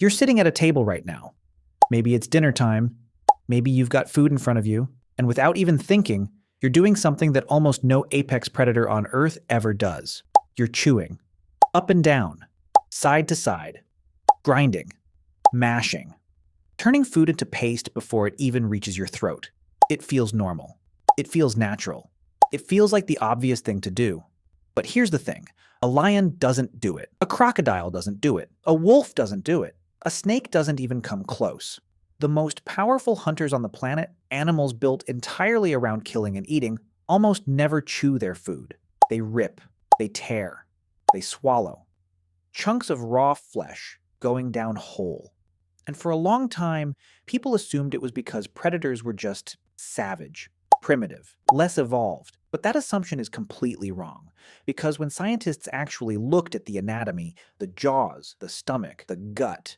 You're sitting at a table right now. Maybe it's dinner time. Maybe you've got food in front of you. And without even thinking, you're doing something that almost no apex predator on Earth ever does. You're chewing. Up and down. Side to side. Grinding. Mashing. Turning food into paste before it even reaches your throat. It feels normal. It feels natural. It feels like the obvious thing to do. But here's the thing. A lion doesn't do it. A crocodile doesn't do it. A wolf doesn't do it. A snake doesn't even come close. The most powerful hunters on the planet, animals built entirely around killing and eating, almost never chew their food. They rip. They tear. They swallow. Chunks of raw flesh going down whole. And for a long time, people assumed it was because predators were just savage, primitive, less evolved. But that assumption is completely wrong, because when scientists actually looked at the anatomy, the jaws, the stomach, the gut,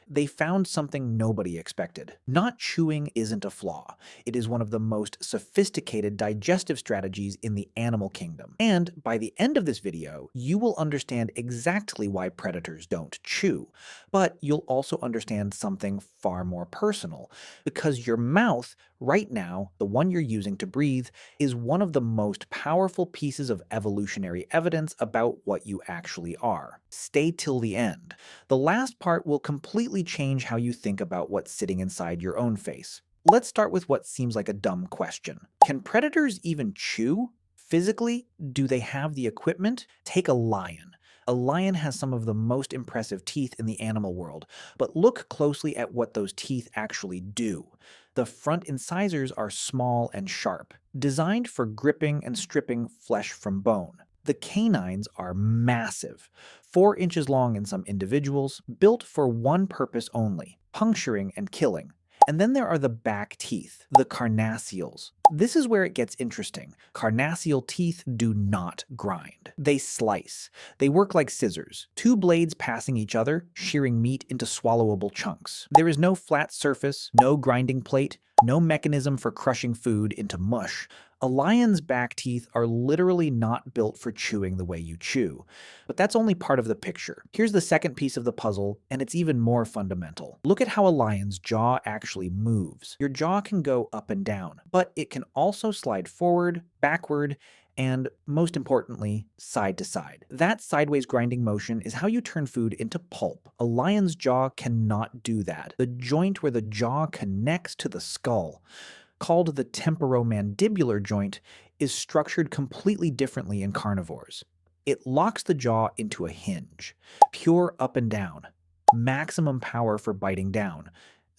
they found something nobody expected. Not chewing isn't a flaw. It is one of the most sophisticated digestive strategies in the animal kingdom. And by the end of this video, you will understand exactly why predators don't chew. But you'll also understand something far more personal, because your mouth, right now, the one you're using to breathe, is one of the most powerful pieces of evolutionary evidence about what you actually are. Stay till the end. The last part will completely change how you think about what's sitting inside your own face. Let's start with what seems like a dumb question. Can predators even chew? Physically, do they have the equipment? Take a lion. A lion has some of the most impressive teeth in the animal world, but look closely at what those teeth actually do. The front incisors are small and sharp, designed for gripping and stripping flesh from bone. The canines are massive, 4 inches long in some individuals, built for one purpose only: puncturing and killing. And then there are the back teeth, the carnassials. This is where it gets interesting. Carnassial teeth do not grind. They slice. They work like scissors, 2 blades passing each other, shearing meat into swallowable chunks. There is no flat surface, no grinding plate, no mechanism for crushing food into mush. A lion's back teeth are literally not built for chewing the way you chew. But that's only part of the picture. Here's the second piece of the puzzle, and it's even more fundamental. Look at how a lion's jaw actually moves. Your jaw can go up and down, but it can also slide forward, backward, and most importantly, side to side. That sideways grinding motion is how you turn food into pulp. A lion's jaw cannot do that. The joint where the jaw connects to the skull, called the temporomandibular joint, is structured completely differently in carnivores. It locks the jaw into a hinge. Pure up and down. Maximum power for biting down.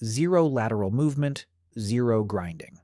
0 lateral movement, 0 grinding.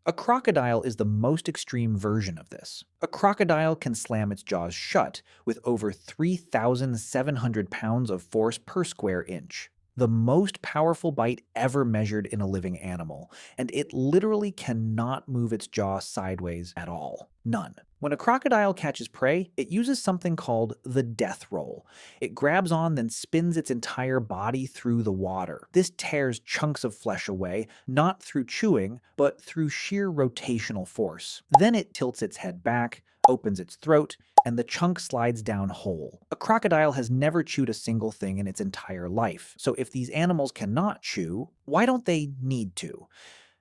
A crocodile is the most extreme version of this. A crocodile can slam its jaws shut with over 3,700 pounds of force per square inch. The most powerful bite ever measured in a living animal, and it literally cannot move its jaw sideways at all. None. When a crocodile catches prey, it uses something called the death roll. It grabs on, then spins its entire body through the water. This tears chunks of flesh away, not through chewing, but through sheer rotational force. Then it tilts its head back, opens its throat, and the chunk slides down whole. A crocodile has never chewed a single thing in its entire life, so if these animals cannot chew, why don't they need to?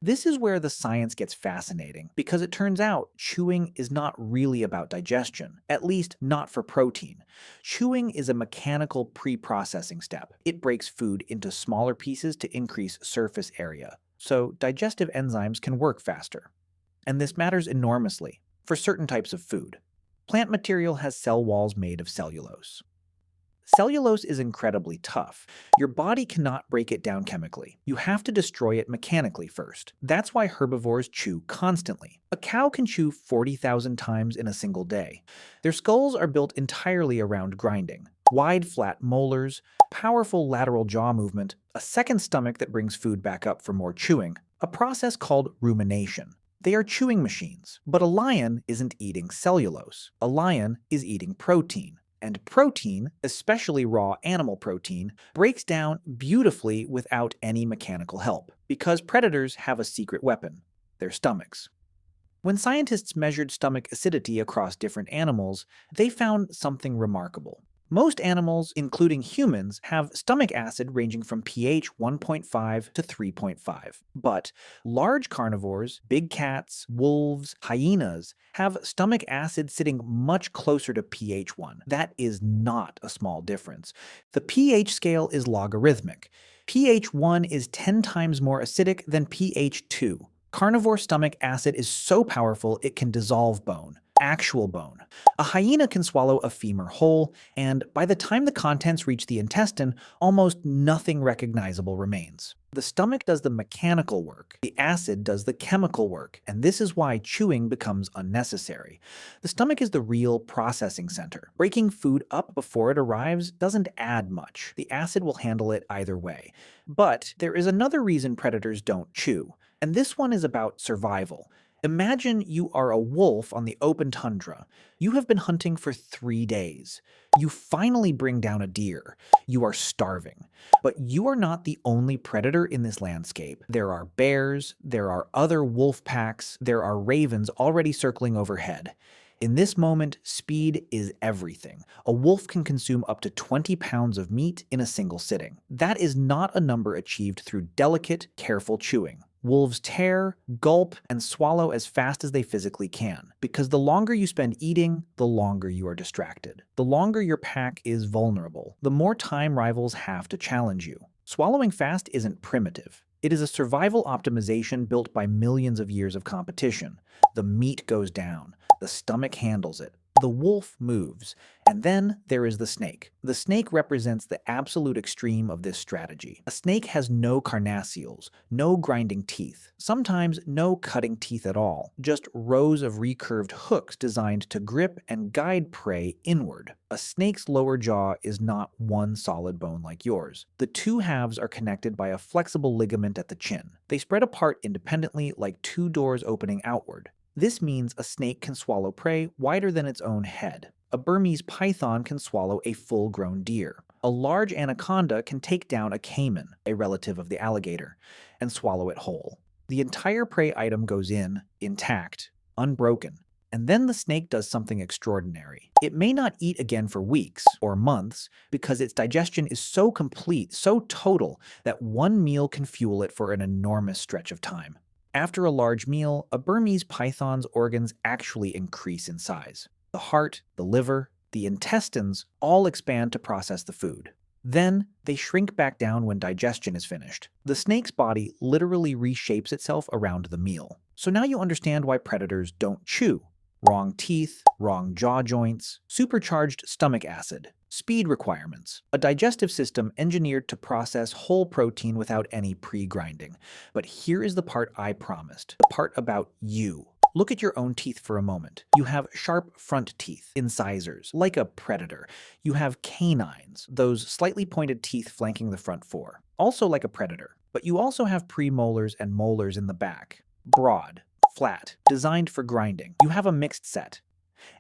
This is where the science gets fascinating, because it turns out chewing is not really about digestion, at least not for protein. Chewing is a mechanical pre-processing step. It breaks food into smaller pieces to increase surface area, so digestive enzymes can work faster. And this matters enormously for certain types of food. Plant material has cell walls made of cellulose. Cellulose is incredibly tough. Your body cannot break it down chemically. You have to destroy it mechanically first. That's why herbivores chew constantly. A cow can chew 40,000 times in a single day. Their skulls are built entirely around grinding. Wide, flat molars, powerful lateral jaw movement, a second stomach that brings food back up for more chewing, a process called rumination. They are chewing machines. But a lion isn't eating cellulose. A lion is eating protein. And protein, especially raw animal protein, breaks down beautifully without any mechanical help, because predators have a secret weapon: their stomachs. When scientists measured stomach acidity across different animals, they found something remarkable. Most animals, including humans, have stomach acid ranging from pH 1.5 to 3.5. But large carnivores, big cats, wolves, hyenas, have stomach acid sitting much closer to pH 1. That is not a small difference. The pH scale is logarithmic. pH 1 is 10 times more acidic than pH 2. Carnivore stomach acid is so powerful it can dissolve bone, actual bone. A hyena can swallow a femur whole, and by the time the contents reach the intestine, almost nothing recognizable remains. The stomach does the mechanical work, the acid does the chemical work, and this is why chewing becomes unnecessary. The stomach is the real processing center. Breaking food up before it arrives doesn't add much. The acid will handle it either way. But there is another reason predators don't chew, and this one is about survival. Imagine you are a wolf on the open tundra. You have been hunting for 3 days. You finally bring down a deer. You are starving. But you are not the only predator in this landscape. There are bears, there are other wolf packs, there are ravens already circling overhead. In this moment, speed is everything. A wolf can consume up to 20 pounds of meat in a single sitting. That is not a number achieved through delicate, careful chewing. Wolves tear, gulp, and swallow as fast as they physically can, because the longer you spend eating, the longer you are distracted. The longer your pack is vulnerable, the more time rivals have to challenge you. Swallowing fast isn't primitive. It is a survival optimization built by millions of years of competition. The meat goes down, the stomach handles it, the wolf moves, and then there is the snake. The snake represents the absolute extreme of this strategy. A snake has no carnassials, no grinding teeth, sometimes no cutting teeth at all, just rows of recurved hooks designed to grip and guide prey inward. A snake's lower jaw is not one solid bone like yours. The two halves are connected by a flexible ligament at the chin. They spread apart independently like two doors opening outward. This means a snake can swallow prey wider than its own head. A Burmese python can swallow a full-grown deer. A large anaconda can take down a caiman, a relative of the alligator, and swallow it whole. The entire prey item goes in, intact, unbroken. And then the snake does something extraordinary. It may not eat again for weeks or months because its digestion is so complete, so total, that one meal can fuel it for an enormous stretch of time. After a large meal, a Burmese python's organs actually increase in size. The heart, the liver, the intestines all expand to process the food. Then, they shrink back down when digestion is finished. The snake's body literally reshapes itself around the meal. So now you understand why predators don't chew. Wrong teeth, wrong jaw joints, supercharged stomach acid, speed requirements, a digestive system engineered to process whole protein without any pre-grinding. But here is the part I promised, the part about you. Look at your own teeth for a moment. You have sharp front teeth, incisors, like a predator. You have canines, those slightly pointed teeth flanking the front four, also like a predator. But you also have premolars and molars in the back, broad, flat, designed for grinding. You have a mixed set.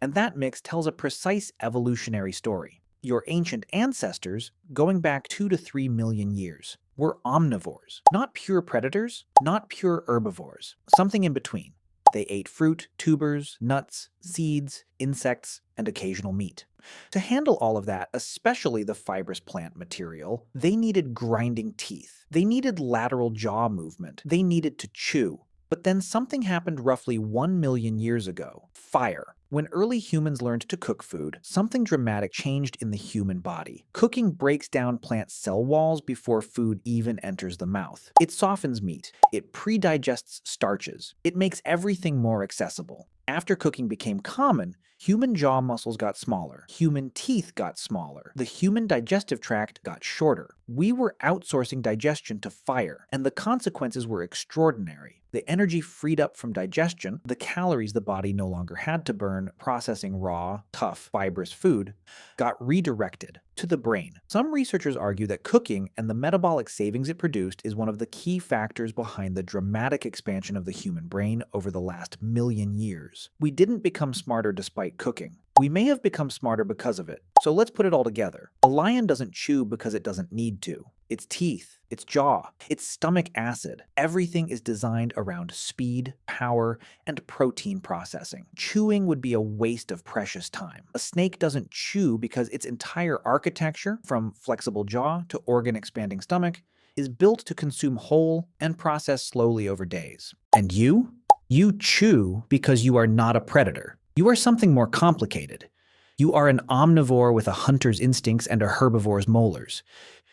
And that mix tells a precise evolutionary story. Your ancient ancestors, going back 2 to 3 million years, were omnivores. Not pure predators, not pure herbivores, something in between. They ate fruit, tubers, nuts, seeds, insects, and occasional meat. To handle all of that, especially the fibrous plant material, they needed grinding teeth. They needed lateral jaw movement. They needed to chew. But then something happened roughly 1 million years ago. Fire. When early humans learned to cook food, something dramatic changed in the human body. Cooking breaks down plant cell walls before food even enters the mouth. It softens meat. It pre-digests starches. It makes everything more accessible. After cooking became common, human jaw muscles got smaller. Human teeth got smaller. The human digestive tract got shorter. We were outsourcing digestion to fire, and the consequences were extraordinary. The energy freed up from digestion, the calories the body no longer had to burn processing raw, tough, fibrous food, got redirected to the brain. Some researchers argue that cooking and the metabolic savings it produced is one of the key factors behind the dramatic expansion of the human brain over the last million years. We didn't become smarter despite cooking. We may have become smarter because of it. So let's put it all together. A lion doesn't chew because it doesn't need to. its teeth, its jaw, its stomach acid. Everything is designed around speed, power, and protein processing. Chewing would be a waste of precious time. A snake doesn't chew because its entire architecture, from flexible jaw to organ-expanding stomach, is built to consume whole and process slowly over days. And you? You chew because you are not a predator. You are something more complicated. You are an omnivore with a hunter's instincts and a herbivore's molars.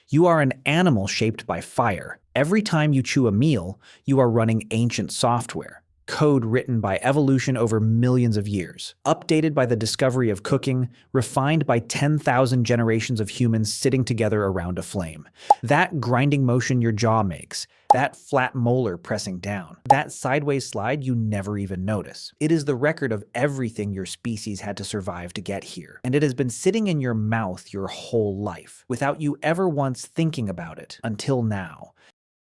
You are an animal shaped by fire. Every time you chew a meal, you are running ancient software. Code written by evolution over millions of years, updated by the discovery of cooking, refined by 10,000 generations of humans sitting together around a flame. That grinding motion your jaw makes, that flat molar pressing down, that sideways slide you never even notice. It is the record of everything your species had to survive to get here, and it has been sitting in your mouth your whole life, without you ever once thinking about it, until now.